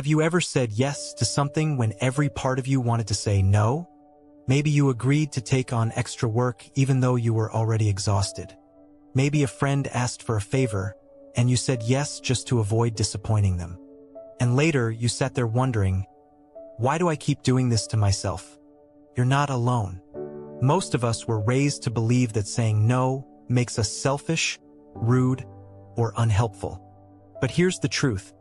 Have you ever said yes to something when every part of you wanted to say no? Maybe you agreed to take on extra work even though you were already exhausted. Maybe a friend asked for a favor, and you said yes just to avoid disappointing them. And later, you sat there wondering, why do I keep doing this to myself? You're not alone. Most of us were raised to believe that saying no makes us selfish, rude, or unhelpful. But here's the truth.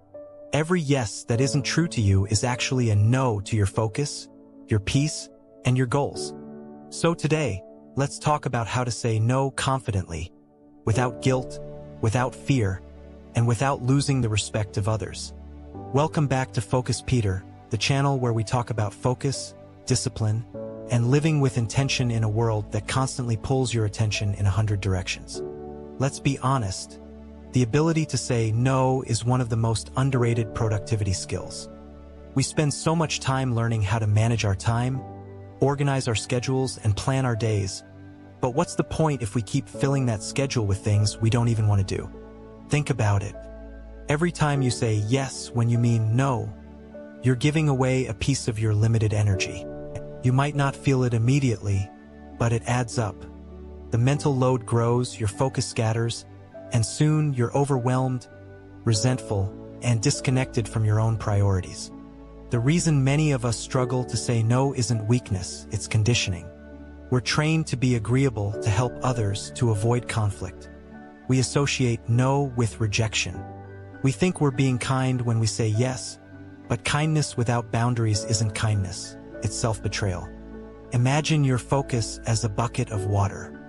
Every yes that isn't true to you is actually a no to your focus, your peace, and your goals. So today, let's talk about how to say no confidently, without guilt, without fear, and without losing the respect of others. Welcome back to Focus Peter, the channel where we talk about focus, discipline, and living with intention in a world that constantly pulls your attention in 100 directions. Let's be honest, the ability to say no is one of the most underrated productivity skills. We spend so much time learning how to manage our time, organize our schedules, and plan our days. But what's the point if we keep filling that schedule with things we don't even want to do? Think about it. Every time you say yes when you mean no, you're giving away a piece of your limited energy. You might not feel it immediately, but it adds up. The mental load grows, your focus scatters, and soon you're overwhelmed, resentful, and disconnected from your own priorities. The reason many of us struggle to say no isn't weakness, it's conditioning. We're trained to be agreeable, to help others, to avoid conflict. We associate no with rejection. We think we're being kind when we say yes, but kindness without boundaries isn't kindness, it's self-betrayal. Imagine your focus as a bucket of water.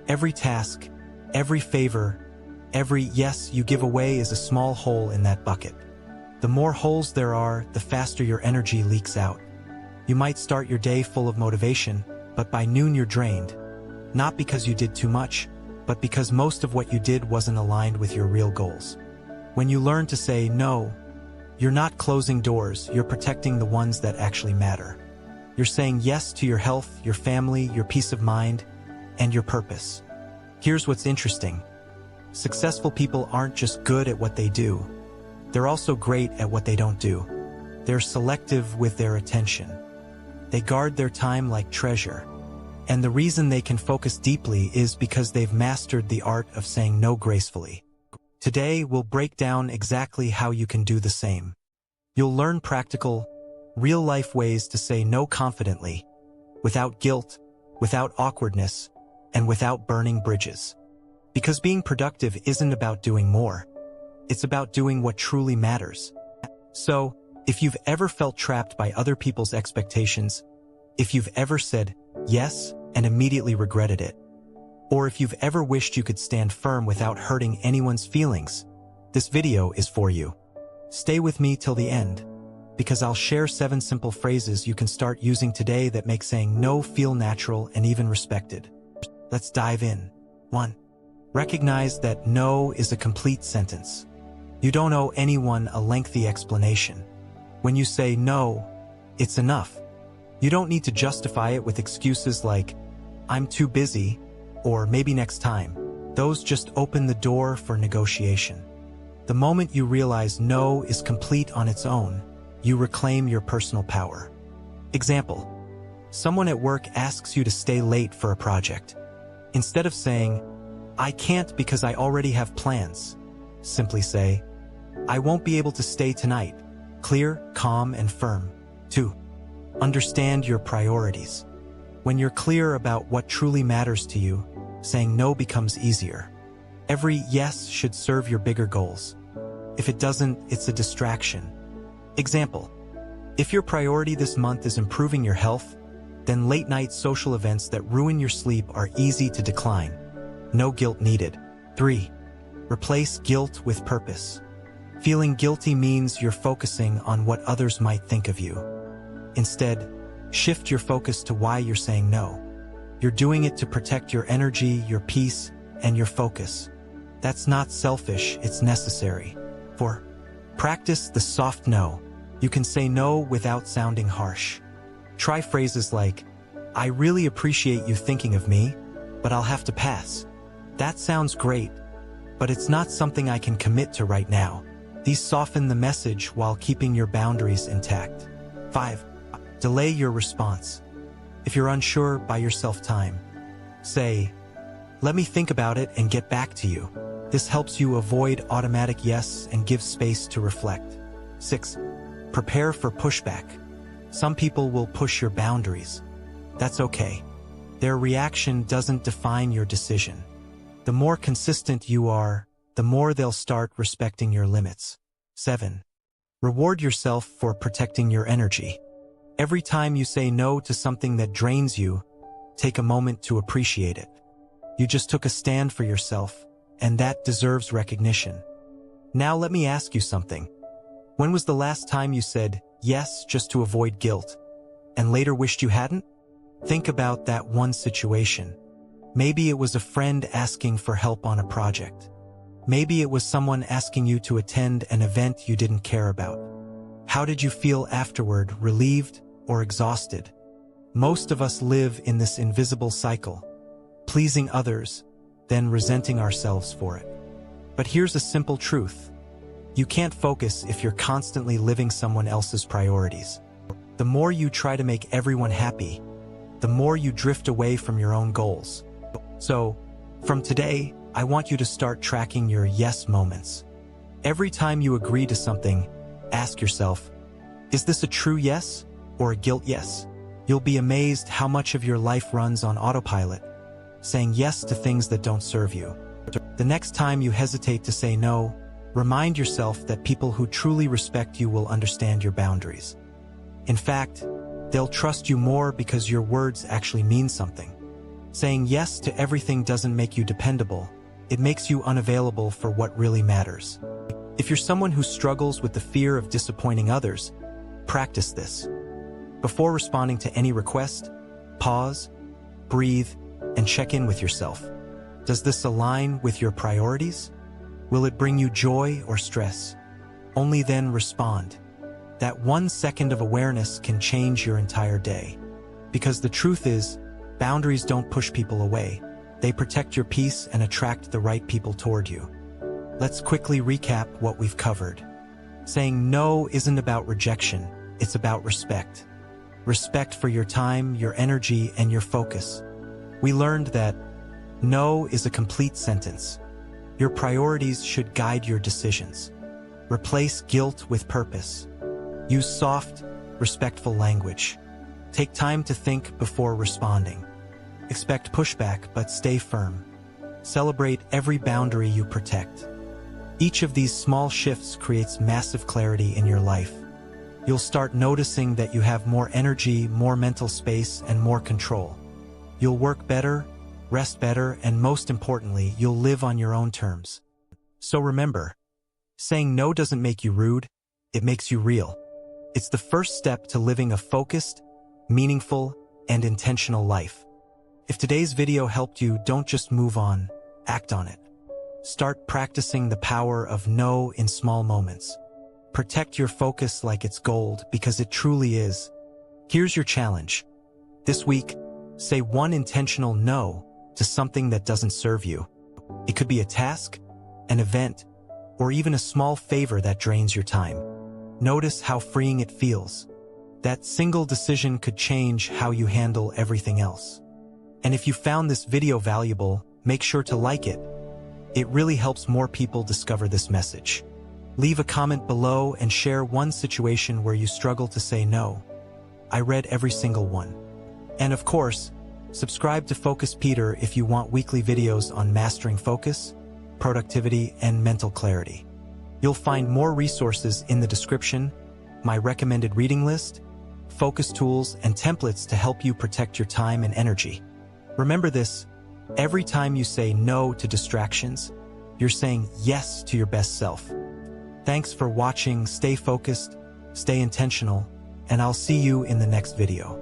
Every task, every favor, every yes you give away is a small hole in that bucket. The more holes there are, the faster your energy leaks out. You might start your day full of motivation, but by noon you're drained. Not because you did too much, but because most of what you did wasn't aligned with your real goals. When you learn to say no, you're not closing doors, you're protecting the ones that actually matter. You're saying yes to your health, your family, your peace of mind, and your purpose. Here's what's interesting. Successful people aren't just good at what they do. They're also great at what they don't do. They're selective with their attention. They guard their time like treasure. And the reason they can focus deeply is because they've mastered the art of saying no gracefully. Today, we'll break down exactly how you can do the same. You'll learn practical, real-life ways to say no confidently, without guilt, without awkwardness, and without burning bridges. Because being productive isn't about doing more. It's about doing what truly matters. So, if you've ever felt trapped by other people's expectations, if you've ever said yes and immediately regretted it, or if you've ever wished you could stand firm without hurting anyone's feelings, this video is for you. Stay with me till the end, because I'll share 7 simple phrases you can start using today that make saying no feel natural and even respected. Let's dive in. 1. Recognize that no is a complete sentence. You don't owe anyone a lengthy explanation. When you say no, it's enough. You don't need to justify it with excuses like, I'm too busy, or maybe next time. Those just open the door for negotiation. The moment you realize no is complete on its own, you reclaim your personal power. Example: someone at work asks you to stay late for a project. Instead of saying, I can't because I already have plans, simply say, I won't be able to stay tonight. Clear, calm, and firm. 2. Understand your priorities. When you're clear about what truly matters to you, saying no becomes easier. Every yes should serve your bigger goals. If it doesn't, it's a distraction. Example: if your priority this month is improving your health, then late-night social events that ruin your sleep are easy to decline. No guilt needed. 3. Replace guilt with purpose. Feeling guilty means you're focusing on what others might think of you. Instead, shift your focus to why you're saying no. You're doing it to protect your energy, your peace, and your focus. That's not selfish, it's necessary. 4. Practice the soft no. You can say no without sounding harsh. Try phrases like, I really appreciate you thinking of me, but I'll have to pass. That sounds great, but it's not something I can commit to right now. These soften the message while keeping your boundaries intact. 5. Delay your response. If you're unsure, buy yourself time. Say, "Let me think about it and get back to you." This helps you avoid automatic yes and gives space to reflect. 6. Prepare for pushback. Some people will push your boundaries. That's okay. Their reaction doesn't define your decision. The more consistent you are, the more they'll start respecting your limits. 7. Reward yourself for protecting your energy. Every time you say no to something that drains you, take a moment to appreciate it. You just took a stand for yourself, and that deserves recognition. Now let me ask you something. When was the last time you said yes just to avoid guilt, and later wished you hadn't? Think about that one situation. Maybe it was a friend asking for help on a project. Maybe it was someone asking you to attend an event you didn't care about. How did you feel afterward, relieved or exhausted? Most of us live in this invisible cycle, pleasing others, then resenting ourselves for it. But here's a simple truth. You can't focus if you're constantly living someone else's priorities. The more you try to make everyone happy, the more you drift away from your own goals. So, from today, I want you to start tracking your yes moments. Every time you agree to something, ask yourself, is this a true yes or a guilt yes? You'll be amazed how much of your life runs on autopilot, saying yes to things that don't serve you. The next time you hesitate to say no, remind yourself that people who truly respect you will understand your boundaries. In fact, they'll trust you more because your words actually mean something. Saying yes to everything doesn't make you dependable. It makes you unavailable for what really matters. If you're someone who struggles with the fear of disappointing others, practice this. Before responding to any request, pause, breathe, and check in with yourself. Does this align with your priorities? Will it bring you joy or stress? Only then respond. That 1 second of awareness can change your entire day. Because the truth is, boundaries don't push people away. They protect your peace and attract the right people toward you. Let's quickly recap what we've covered. Saying no isn't about rejection, it's about respect. Respect for your time, your energy, and your focus. We learned that no is a complete sentence. Your priorities should guide your decisions. Replace guilt with purpose. Use soft, respectful language. Take time to think before responding. Expect pushback, but stay firm. Celebrate every boundary you protect. Each of these small shifts creates massive clarity in your life. You'll start noticing that you have more energy, more mental space, and more control. You'll work better, rest better, and most importantly, you'll live on your own terms. So remember, saying no doesn't make you rude, it makes you real. It's the first step to living a focused, meaningful, and intentional life. If today's video helped you, don't just move on, act on it. Start practicing the power of no in small moments. Protect your focus like it's gold, because it truly is. Here's your challenge. This week, say one intentional no to something that doesn't serve you. It could be a task, an event, or even a small favor that drains your time. Notice how freeing it feels. That single decision could change how you handle everything else. And if you found this video valuable, make sure to like it. It really helps more people discover this message. Leave a comment below and share one situation where you struggle to say no. I read every single one. And of course, subscribe to Focus Peter if you want weekly videos on mastering focus, productivity, and mental clarity. You'll find more resources in the description, my recommended reading list, focus tools, and templates to help you protect your time and energy. Remember this, every time you say no to distractions, you're saying yes to your best self. Thanks for watching, stay focused, stay intentional, and I'll see you in the next video.